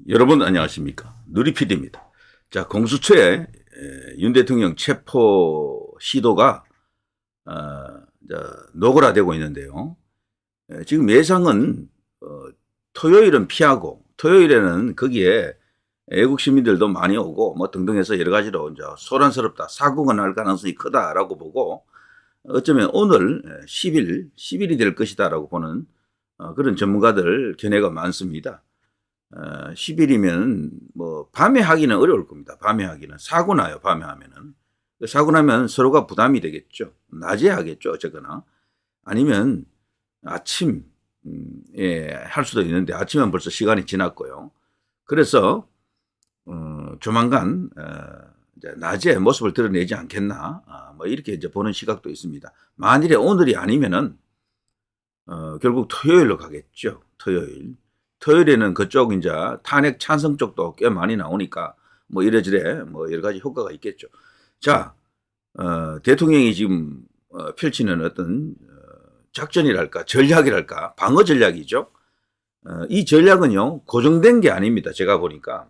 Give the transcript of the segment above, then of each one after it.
여러분 안녕하십니까. 누리PD입니다. 자, 공수처의 윤 대통령 체포 시도가 노골화되고 있는데요. 지금 예상은 토요일은 피하고 토요일에는 거기에 애국 시민들도 많이 오고 뭐 등등 해서 여러 가지로 이제 소란스럽다. 사고가 날 가능성이 크다라고 보고 어쩌면 오늘 10일이 될 것이다라고 보는 그런 전문가들 견해가 많습니다. 10일이면 뭐 밤에 하기는 어려울 겁니다. 밤에 하기는. 사고 나요. 밤에 하면은. 사고 나면 서로가 부담이 되겠죠. 낮에 하겠죠. 어쨌거나. 아니면 아침에 할 수도 있는데 아침은 벌써 시간이 지났고요. 그래서 조만간 이제 낮에 모습을 드러내지 않겠나. 뭐 이렇게 이제 보는 시각도 있습니다. 만일에 오늘이 아니면은 결국 토요일로 가겠죠. 토요일에는 그쪽 이제 탄핵 찬성 쪽도 꽤 많이 나오니까 뭐 이래저래 뭐 여러 가지 효과가 있겠죠. 자, 대통령이 지금 펼치는 어떤 작전이랄까 전략이랄까 방어 전략이죠. 이 전략은요 고정된 게 아닙니다. 제가 보니까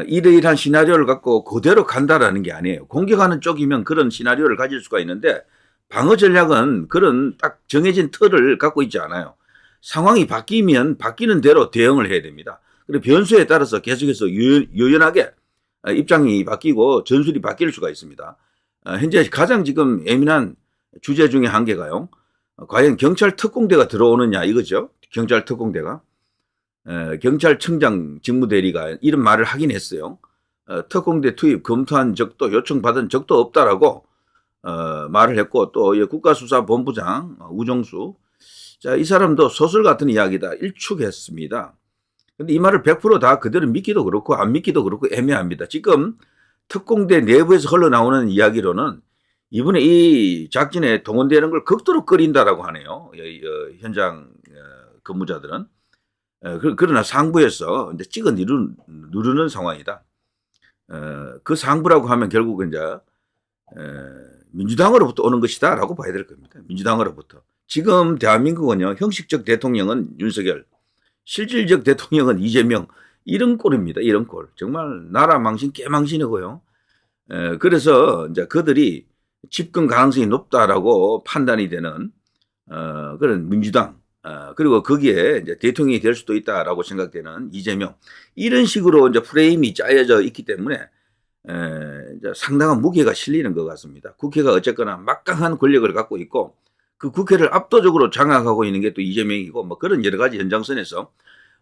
이러이러한 시나리오를 갖고 그대로 간다라는 게 아니에요. 공격하는 쪽이면 그런 시나리오를 가질 수가 있는데 방어 전략은 그런 딱 정해진 틀을 갖고 있지 않아요. 상황이 바뀌면 바뀌는 대로 대응을 해야 됩니다. 그리고 변수에 따라서 계속해서 유연하게 입장이 바뀌고 전술이 바뀔 수가 있습니다. 현재 가장 지금 예민한 주제 중에 한 개가요. 과연 경찰 특공대가 들어오느냐 이거죠. 경찰 특공대가. 경찰청장 직무대리가 이런 말을 하긴 했어요. 특공대 투입 검토한 적도 요청받은 적도 없다라고 말을 했고 또 국가수사본부장 우정수 자, 이 사람도 소설 같은 이야기다 일축했습니다. 근데 이 말을 100% 그대로 믿기도 그렇고 안 믿기도 그렇고 애매합니다. 지금 특공대 내부에서 흘러나오는 이야기로는 이번에 이 작전에 동원되는 걸 극도로 꺼린다라고 하네요. 현장 근무자들은. 그러나 상부에서 이제 찍어 누르는 상황이다. 그 상부라고 하면 결국 이제 민주당으로부터 오는 것이다라고 봐야 될 겁니다. 민주당으로부터. 지금 대한민국은요, 형식적 대통령은 윤석열, 실질적 대통령은 이재명, 이런 꼴입니다. 이런 꼴. 정말 나라 망신, 개망신이고요. 그래서 이제 그들이 집권 가능성이 높다라고 판단이 되는, 그런 민주당, 그리고 거기에 이제 대통령이 될 수도 있다라고 생각되는 이재명, 이런 식으로 이제 프레임이 짜여져 있기 때문에, 이제 상당한 무게가 실리는 것 같습니다. 국회가 어쨌거나 막강한 권력을 갖고 있고, 그 국회를 압도적으로 장악하고 있는 게 또 이재명이고 뭐 그런 여러 가지 연장선에서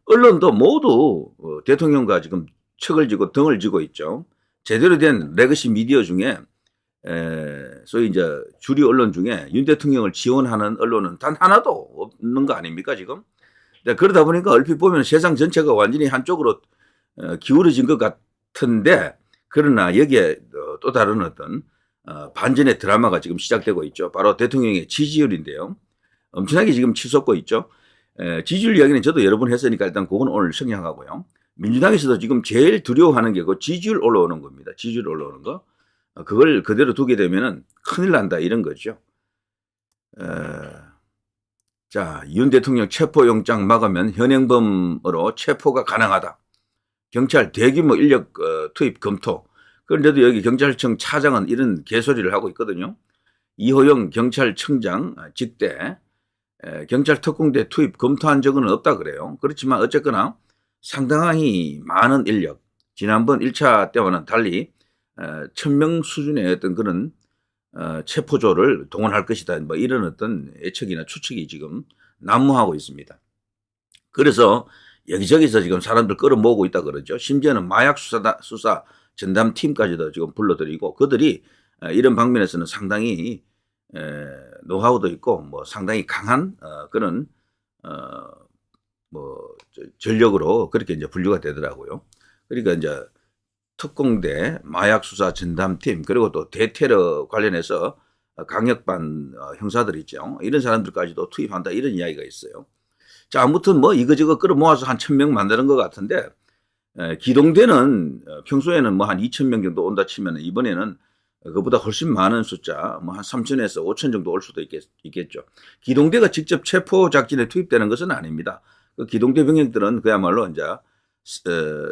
언론도 모두 대통령과 지금 척을 지고 등을 지고 있죠. 제대로 된 레거시 미디어 중에 소위 이제 주류 언론 중에 윤 대통령을 지원하는 언론은 단 하나도 없는 거 아닙니까 지금? 그러다 보니까 얼핏 보면 세상 전체가 완전히 한쪽으로 기울어진 것 같은데 그러나 여기에 또 다른 어떤 반전의 드라마가 지금 시작되고 있죠. 바로 대통령의 지지율인데요. 엄청나게 지금 치솟고 있죠. 지지율 이야기는 저도 여러 번 했으니까 일단 그건 오늘 성향하고요. 민주당에서도 지금 제일 두려워하는 게 그 지지율 올라오는 겁니다. 지지율 올라오는 거. 그걸 그대로 두게 되면은 큰일 난다 이런 거죠. 자, 윤 대통령 체포영장 막으면 현행범으로 체포가 가능하다. 경찰 대규모 인력 투입 검토. 그런데도 여기 경찰청 차장은 이런 개소리를 하고 있거든요. 이호영 경찰청장 직대 경찰 특공대 투입 검토한 적은 없다 그래요. 그렇지만 어쨌거나 상당히 많은 인력, 지난번 1차 때와는 달리 1000명 수준의 어떤 그런 체포조를 동원할 것이다. 뭐 이런 어떤 예측이나 추측이 지금 난무하고 있습니다. 그래서 여기저기서 지금 사람들 끌어모으고 있다 그러죠. 심지어는 마약 수사 전담팀까지도 지금 불러들이고 그들이 이런 방면에서는 상당히 노하우도 있고 뭐 상당히 강한 그런 뭐 전력으로 그렇게 이제 분류가 되더라고요. 그러니까 이제 특공대 마약 수사 전담팀 그리고 또 대테러 관련해서 강력반 형사들 있죠. 이런 사람들까지도 투입한다 이런 이야기가 있어요. 자, 아무튼 뭐 이거저거 끌어모아서 한 1000명 만드는 것 같은데 기동대는 평소에는 뭐 한 2000명 정도 온다 치면 이번에는 그보다 훨씬 많은 숫자 뭐 한 3000에서 5000 정도 올 수도 있겠죠. 기동대가 직접 체포 작전에 투입되는 것은 아닙니다. 그 기동대 병력들은 그야말로 이제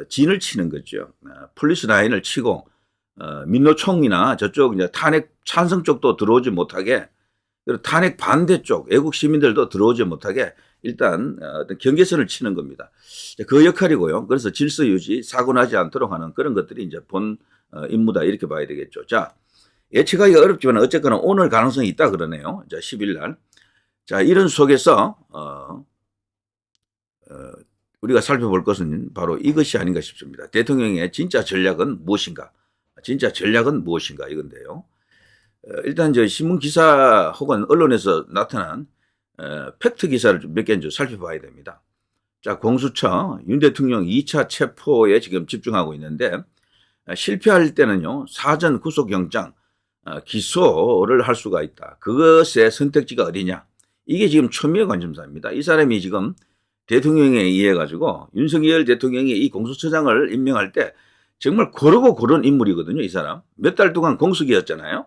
진을 치는 거죠. 폴리스 라인을 치고 민노총이나 저쪽 이제 탄핵 찬성 쪽도 들어오지 못하게, 그리고 탄핵 반대 쪽 애국 시민들도 들어오지 못하게 일단 어떤 경계선을 치는 겁니다. 그 역할이고요. 그래서 질서 유지, 사고 나지 않도록 하는 그런 것들이 이제 본 임무다 이렇게 봐야 되겠죠. 자, 예측하기가 어렵지만 어쨌거나 오늘 가능성이 있다 그러네요. 자, 10일 날. 자, 이런 속에서 우리가 살펴볼 것은 바로 이것이 아닌가 싶습니다. 대통령의 진짜 전략은 무엇인가? 진짜 전략은 무엇인가 이건데요. 일단 저 신문 기사 혹은 언론에서 나타난 팩트 기사를 몇 개 좀 살펴봐야 됩니다. 자, 공수처 윤 대통령 2차 체포에 지금 집중하고 있는데 실패할 때는요 사전 구속영장 기소를 할 수가 있다. 그것의 선택지가 어디냐? 이게 지금 초미의 관심사입니다. 이 사람이 지금 대통령에 의해 가지고 윤석열 대통령이 이 공수처장을 임명할 때 정말 고르고 고른 인물이거든요. 이 사람 몇 달 동안 공석이었잖아요.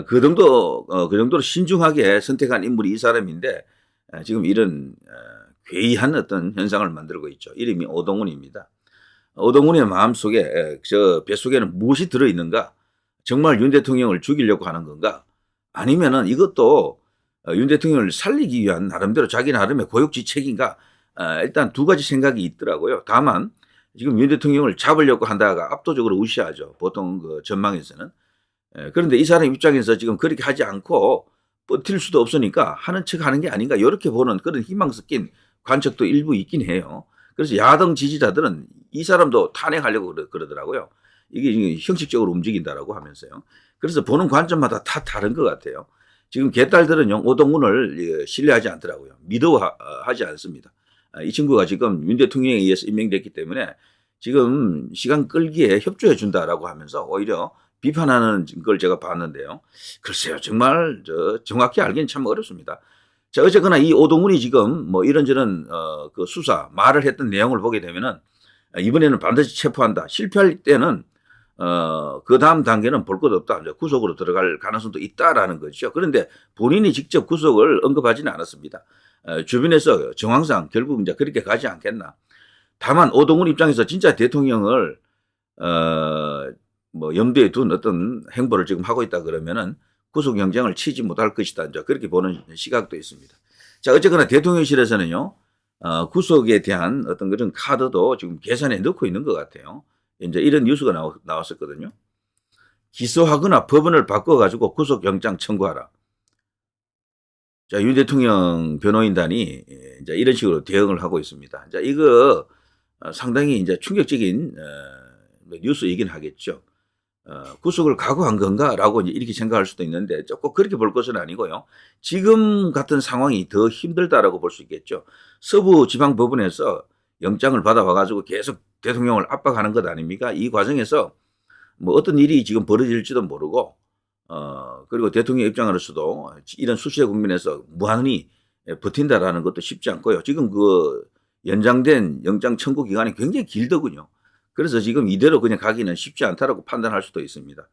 그 정도로 신중하게 선택한 인물이 이 사람인데 지금 이런 괴이한 어떤 현상을 만들고 있죠. 이름이 오동훈입니다. 오동훈의 마음속에 저 뱃속에는 무엇이 들어있는가? 정말 윤 대통령을 죽이려고 하는 건가? 아니면은 이것도 윤 대통령을 살리기 위한 나름대로 자기 나름의 고육지책인가? 일단 두 가지 생각이 있더라고요. 다만 지금 윤 대통령을 잡으려고 한다가 압도적으로 우시하죠. 보통 그 전망에서는. 그런데 이 사람 입장에서 지금 그렇게 하지 않고 버틸 수도 없으니까 하는 척 하는 게 아닌가 이렇게 보는 그런 희망 섞인 관측도 일부 있긴 해요. 그래서 야당 지지자들은 이 사람도 탄핵하려고 그러더라고요. 이게 형식적으로 움직인다라고 하면서요. 그래서 보는 관점마다 다 다른 것 같아요. 지금 개딸들은요 오동훈을 신뢰하지 않더라고요. 믿어하지 않습니다. 이 친구가 지금 윤 대통령에 의해서 임명됐기 때문에 지금 시간 끌기에 협조해 준다라고 하면서 오히려 비판하는 걸 제가 봤는데요. 글쎄요, 정말 정확히 알기는 참 어렵습니다. 자, 어쨌거나 이 오동훈이 지금 뭐 이런저런 그 수사 말을 했던 내용을 보게 되면은 이번에는 반드시 체포한다. 실패할 때는 그 다음 단계는 볼 것 없다. 이제 구속으로 들어갈 가능성도 있다라는 거죠. 그런데 본인이 직접 구속을 언급하지는 않았습니다. 주변에서 정황상 결국 이제 그렇게 가지 않겠나. 다만 오동훈 입장에서 진짜 대통령을 뭐 염두에 둔 어떤 행보를 지금 하고 있다 그러면은 구속영장을 치지 못할 것이다. 이제 그렇게 보는 시각도 있습니다. 자, 어쨌거나 대통령실에서는요, 구속에 대한 어떤 그런 카드도 지금 계산에 넣고 있는 것 같아요. 이제 이런 뉴스가 나왔었거든요. 기소하거나 법원을 바꿔가지고 구속영장 청구하라. 자, 윤 대통령 변호인단이 이제 이런 식으로 대응을 하고 있습니다. 자, 이거 상당히 이제 충격적인 뉴스이긴 하겠죠. 구속을 각오한 건가라고 이렇게 생각할 수도 있는데 꼭 그렇게 볼 것은 아니고요. 지금 같은 상황이 더 힘들다라고 볼 수 있겠죠. 서부지방법원에서 영장을 받아와가지고 계속 대통령을 압박하는 것 아닙니까? 이 과정에서 뭐 어떤 일이 지금 벌어질지도 모르고 그리고 대통령 입장으로서도 이런 수시의 국면에서 무한히 버틴다라는 것도 쉽지 않고요. 지금 그 연장된 영장 청구 기간이 굉장히 길더군요. 그래서 지금 이대로 그냥 가기는 쉽지 않다라고 판단할 수도 있습니다.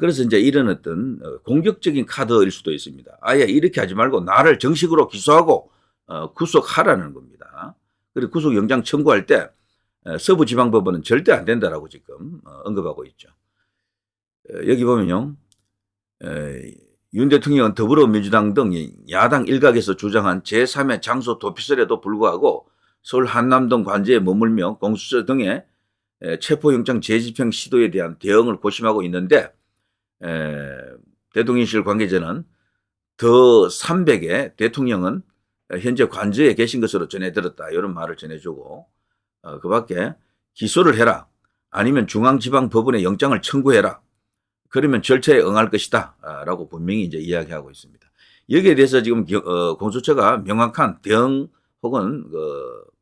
그래서 이제 이런 어떤 공격적인 카드일 수도 있습니다. 아예 이렇게 하지 말고 나를 정식으로 기소하고 구속하라는 겁니다. 그리고 구속영장 청구할 때 서부지방법원은 절대 안 된다라고 지금 언급하고 있죠. 여기 보면요. 윤 대통령은 더불어민주당 등 야당 일각에서 주장한 제3의 장소 도피설에도 불구하고 서울 한남동 관제에 머물며 공수처 등의 체포영장 재집행 시도에 대한 대응을 고심하고 있는데 대통령실 관계자는 더 300에 대통령은 현재 관저에 계신 것으로 전해 들었다. 이런 말을 전해주고 그 밖에 기소를 해라. 아니면 중앙지방법원에 영장을 청구해라. 그러면 절차에 응할 것이다. 라고 분명히 이제 이야기하고 있습니다. 여기에 대해서 지금 공수처가 명확한 대응 혹은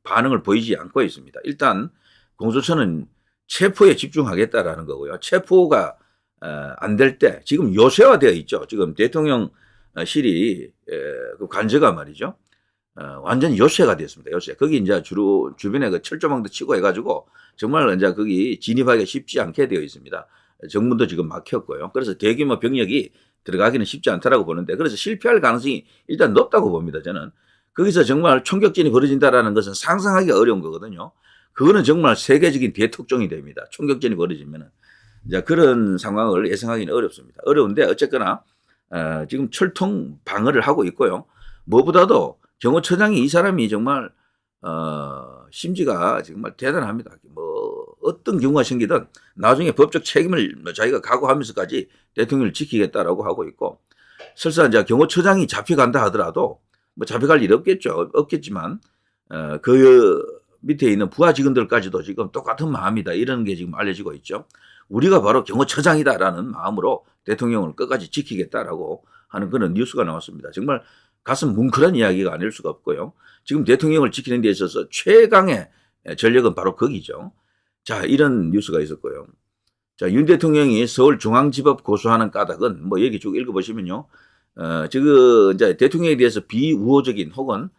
반응을 보이지 않고 있습니다. 일단 공수처는 체포에 집중하겠다라는 거고요. 체포가 안 될 때 지금 요새화되어 있죠. 지금 대통령실이 그 관저가 말이죠. 완전 요새가 됐습니다. 요새. 거기 이제 주로 주변에 그 철조망도 치고 해가지고 정말 이제 거기 진입하기가 쉽지 않게 되어 있습니다. 정문도 지금 막혔고요. 그래서 대규모 병력이 들어가기는 쉽지 않다라고 보는데 그래서 실패할 가능성이 일단 높다고 봅니다. 저는. 거기서 정말 총격전이 벌어진다라는 것은 상상하기 어려운 거거든요. 그거는 정말 세계적인 대특종이 됩니다. 총격전이 벌어지면은. 이제 그런 상황을 예상하기는 어렵습니다. 어려운데 어쨌거나 지금 철통 방어를 하고 있고요. 무엇보다도 경호처장이 이 사람이 정말 심지가 정말 대단합니다. 뭐 어떤 경우가 생기든 나중에 법적 책임을 자기가 각오하면서까지 대통령을 지키겠다라고 하고 있고, 설사 이제 경호처장이 잡혀간다 하더라도 뭐 잡혀갈 일 없겠지만 그 밑에 있는 부하 직원들까지도 지금 똑같은 마음이다, 이런 게 지금 알려지고 있죠. 우리가 바로 경호처장이다라는 마음으로 대통령을 끝까지 지키겠다라고 하는 그런 뉴스가 나왔습니다. 정말 가슴 뭉클한 이야기가 아닐 수가 없고요. 지금 대통령을 지키는 데 있어서 최강의 전력은 바로 거기죠. 자, 이런 뉴스가 있었고요. 자, 윤 대통령이 서울중앙지법 고소하는 까닭은 뭐 여기 쭉 읽어보시면요. 지금 이제 대통령에 대해서 비우호적인 혹은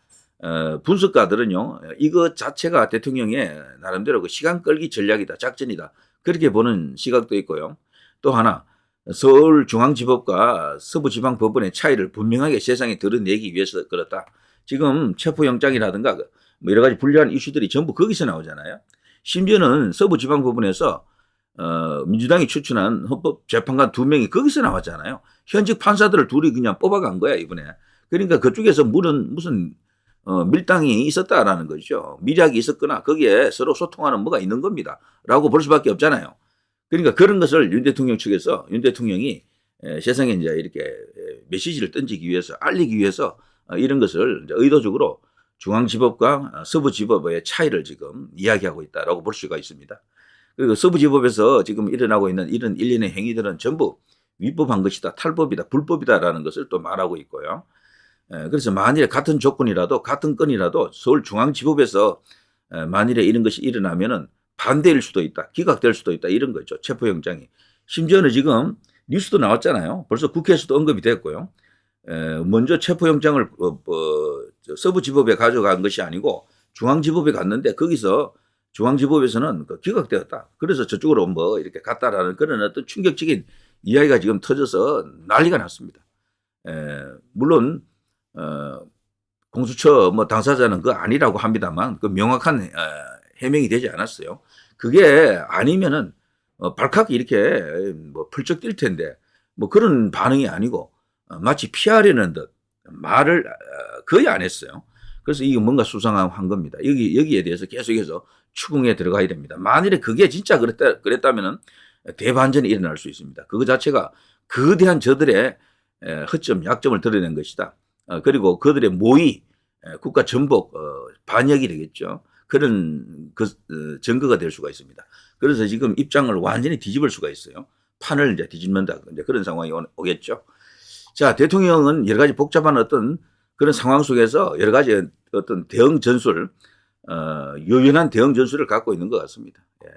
분석가들은요, 이거 자체가 대통령의 나름대로 그 시간 끌기 전략이다, 작전이다, 그렇게 보는 시각도 있고요. 또 하나, 서울중앙지법과 서부지방법원의 차이를 분명하게 세상에 드러내기 위해서 그렇다. 지금 체포영장이라든가 뭐 여러 가지 불리한 이슈들이 전부 거기서 나오잖아요. 심지어는 서부지방법원에서 민주당이 추천한 헌법재판관 2명이 거기서 나왔잖아요. 현직 판사들을 둘이 그냥 뽑아간 거야, 이번에. 그러니까 그쪽에서 무슨 밀당이 있었다라는 거죠. 밀약이 있었거나 거기에 서로 소통하는 뭐가 있는 겁니다. 라고 볼 수밖에 없잖아요. 그러니까 그런 것을 윤 대통령 측에서 윤 대통령이 세상에 이제 이렇게 메시지를 던지기 위해서, 알리기 위해서 이런 것을 이제 의도적으로 중앙지법과 서부지법의 차이를 지금 이야기하고 있다라고 볼 수가 있습니다. 그리고 서부지법에서 지금 일어나고 있는 이런 일련의 행위들은 전부 위법한 것이다, 탈법이다, 불법이다라는 것을 또 말하고 있고요. 그래서 만일에 같은 조건이라도, 같은 건이라도 서울중앙지법에서 만일에 이런 것이 일어나면은 반대일 수도 있다, 기각될 수도 있다, 이런 거죠. 체포영장이. 심지어는 지금 뉴스도 나왔잖아요. 벌써 국회에서도 언급이 됐고요. 먼저 체포영장을 서부지법에 가져간 것이 아니고 중앙지법에 갔는데 거기서 중앙지법에서는 기각되었다. 그래서 저쪽으로 뭐 이렇게 갔다라는 그런 어떤 충격적인 이야기가 지금 터져서 난리가 났습니다. 물론 공수처 뭐 당사자는 그거 아니라고 합니다만 그 명확한 해명이 되지 않았어요. 그게 아니면은 발칵 이렇게 뭐 펄쩍 뛸 텐데 뭐 그런 반응이 아니고 마치 피하려는 듯 말을 거의 안 했어요. 그래서 이게 뭔가 수상한 겁니다. 여기에 대해서 계속해서 추궁에 들어가야 됩니다. 만일에 그게 진짜 그랬다면은 대반전이 일어날 수 있습니다. 그거 자체가 거대한 저들의 허점, 약점을 드러낸 것이다. 그리고 그들의 모의, 국가 전복, 반역이 되겠죠. 그런 증거가 될 수가 있습니다. 그래서 지금 입장을 완전히 뒤집을 수가 있어요. 판을 이제 뒤집는다, 이제 그런 상황이 오겠죠. 자, 대통령은 여러 가지 복잡한 어떤 그런 상황 속에서 여러 가지 어떤 대응 전술, 요연한 대응 전술을 갖고 있는 것 같습니다. 예.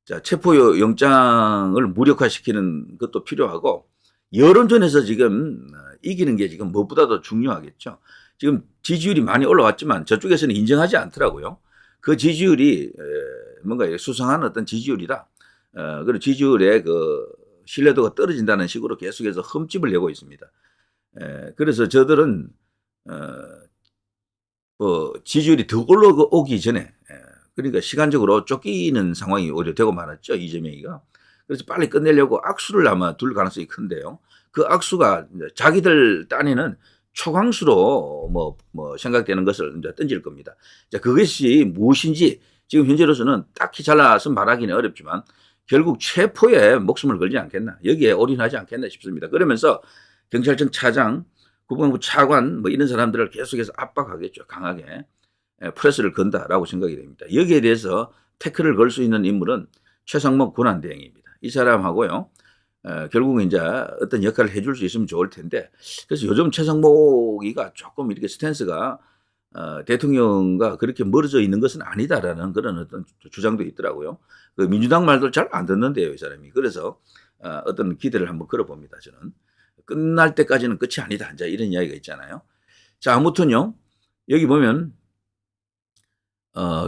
자, 체포영장을 무력화시키는 것도 필요하고, 여론전에서 지금 이기는 게 지금 무엇보다도 중요하겠죠. 지금 지지율이 많이 올라왔지만 저쪽에서는 인정하지 않더라고요. 그 지지율이 뭔가 수상한 어떤 지지율이다. 그리고 지지율의 그 신뢰도가 떨어진다는 식으로 계속해서 흠집을 내고 있습니다. 그래서 저들은 지지율이 더 올라오기 전에, 그러니까 시간적으로 쫓기는 상황이 오히려 되고 말았죠, 이재명이가. 그래서 빨리 끝내려고 악수를 아마 둘 가능성이 큰데요. 그 악수가 자기들 딴에는 초강수로 뭐 생각되는 것을 이제 던질 겁니다. 자, 그것이 무엇인지 지금 현재로서는 딱히 잘라서 말하기는 어렵지만 결국 체포에 목숨을 걸지 않겠나, 여기에 올인하지 않겠나 싶습니다. 그러면서 경찰청 차장, 국방부 차관 뭐 이런 사람들을 계속해서 압박하겠죠. 강하게 프레스를 건다라고 생각이 됩니다. 여기에 대해서 태클을 걸 수 있는 인물은 최상목 군안대행입니다. 이 사람하고요, 결국은 이제 어떤 역할을 해줄 수 있으면 좋을 텐데, 그래서 요즘 최상목이가 조금 이렇게 스탠스가 대통령과 그렇게 멀어져 있는 것은 아니다라는 그런 어떤 주장도 있더라고요. 그 민주당 말도 잘 안 듣는데요, 이 사람이. 그래서 어떤 기대를 한번 걸어봅니다, 저는. 끝날 때까지는 끝이 아니다, 이제 이런 이야기가 있잖아요. 자, 아무튼요, 여기 보면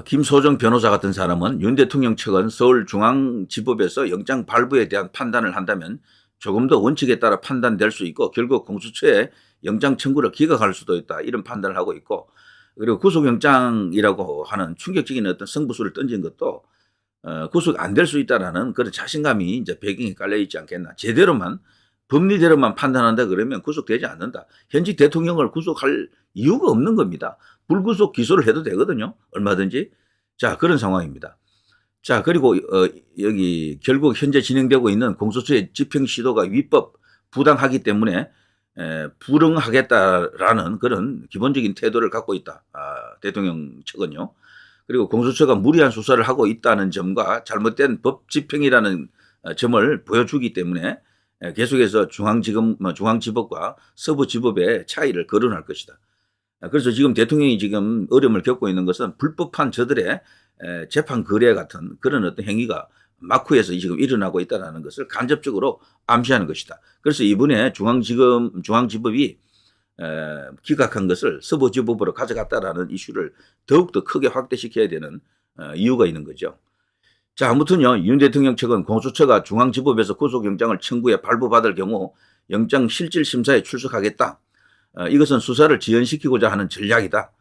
김소정 변호사 같은 사람은 윤 대통령 측은 서울중앙지법에서 영장 발부에 대한 판단을 한다면 조금 더 원칙에 따라 판단될 수 있고 결국 공수처에 영장 청구를 기각할 수도 있다, 이런 판단을 하고 있고, 그리고 구속영장이라고 하는 충격적인 어떤 승부수를 던진 것도 구속 안 될 수 있다라는 그런 자신감이 이제 배경에 깔려 있지 않겠나. 제대로만 법리대로만 판단한다 그러면 구속되지 않는다. 현직 대통령을 구속할 이유가 없는 겁니다. 불구속 기소를 해도 되거든요. 얼마든지. 자, 그런 상황입니다. 자, 그리고 여기 결국 현재 진행되고 있는 공소처의 집행 시도가 위법 부당하기 때문에 불응하겠다라는 그런 기본적인 태도를 갖고 있다. 대통령 측은요. 그리고 공소처가 무리한 수사를 하고 있다는 점과 잘못된 법 집행이라는 점을 보여주기 때문에 계속해서 중앙지법과 서부지법의 차이를 거론할 것이다. 그래서 지금 대통령이 지금 어려움을 겪고 있는 것은 불법한 저들의 재판 거래 같은 그런 어떤 행위가 막후에서 지금 일어나고 있다는 것을 간접적으로 암시하는 것이다. 그래서 이번에 중앙지법이 기각한 것을 서부지법으로 가져갔다라는 이슈를 더욱더 크게 확대시켜야 되는 이유가 있는 거죠. 자, 아무튼요, 윤 대통령 측은 공수처가 중앙지법에서 구속영장을 청구해 발부받을 경우 영장 실질 심사에 출석하겠다. 이것은 수사를 지연시키고자 하는 전략이다.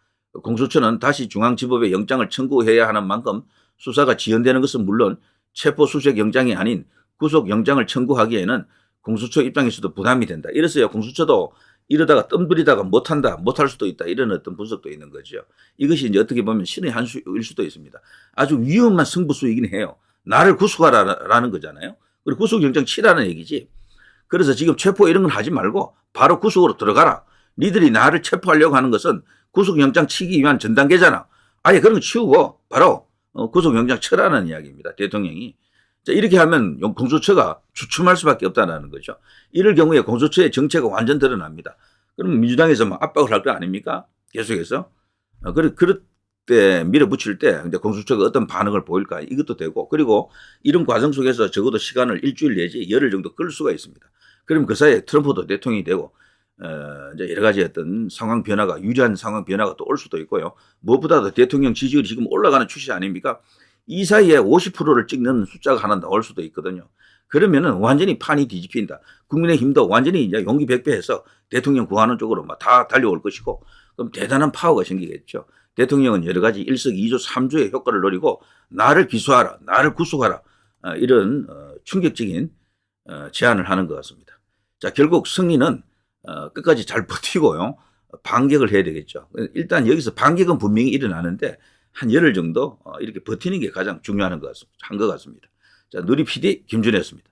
공수처는 다시 중앙지법에 영장을 청구해야 하는 만큼 수사가 지연되는 것은 물론 체포수색 영장이 아닌 구속영장을 청구하기에는 공수처 입장에서도 부담이 된다. 이래서요, 공수처도 이러다가 뜸들이다가 못할 수도 있다. 이런 어떤 분석도 있는 거죠. 이것이 이제 어떻게 보면 신의 한 수일 수도 있습니다. 아주 위험한 승부수이긴 해요. 나를 구속하라는 거잖아요. 그리고 구속영장 치라는 얘기지. 그래서 지금 체포 이런 건 하지 말고 바로 구속으로 들어가라. 니들이 나를 체포하려고 하는 것은 구속영장 치기 위한 전 단계잖아. 아예 그런 거 치우고 바로 구속영장 쳐라는 이야기입니다. 대통령이. 자, 이렇게 하면 공수처가 주춤할 수밖에 없다는 거죠. 이럴 경우에 공수처의 정체가 완전 드러납니다. 그러면 민주당에서 막 압박을 할 거 아닙니까? 계속해서. 그럴 때 밀어붙일 때 공수처가 어떤 반응을 보일까 이것도 되고, 그리고 이런 과정 속에서 적어도 시간을 일주일 내지 열흘 정도 끌 수가 있습니다. 그럼 그 사이에 트럼프도 대통령이 되고 이제 여러 가지 어떤 상황 변화가, 유리한 상황 변화가 또 올 수도 있고요. 무엇보다도 대통령 지지율이 지금 올라가는 추세 아닙니까? 이 사이에 50%를 찍는 숫자가 하나 나올 수도 있거든요. 그러면은 완전히 판이 뒤집힌다. 국민의힘도 완전히 이제 용기 백배해서 대통령 구하는 쪽으로 막 다 달려올 것이고, 그럼 대단한 파워가 생기겠죠. 대통령은 여러 가지 일석이조 삼조의 효과를 노리고 나를 기소하라, 나를 구속하라, 이런 충격적인 제안을 하는 것 같습니다. 자, 결국 승리는 끝까지 잘 버티고요. 반격을 해야 되겠죠. 일단 여기서 반격은 분명히 일어나는데 한 열흘 정도 이렇게 버티는 게 가장 중요한 것 같습니다. 자, 누리 PD 김준혜였습니다.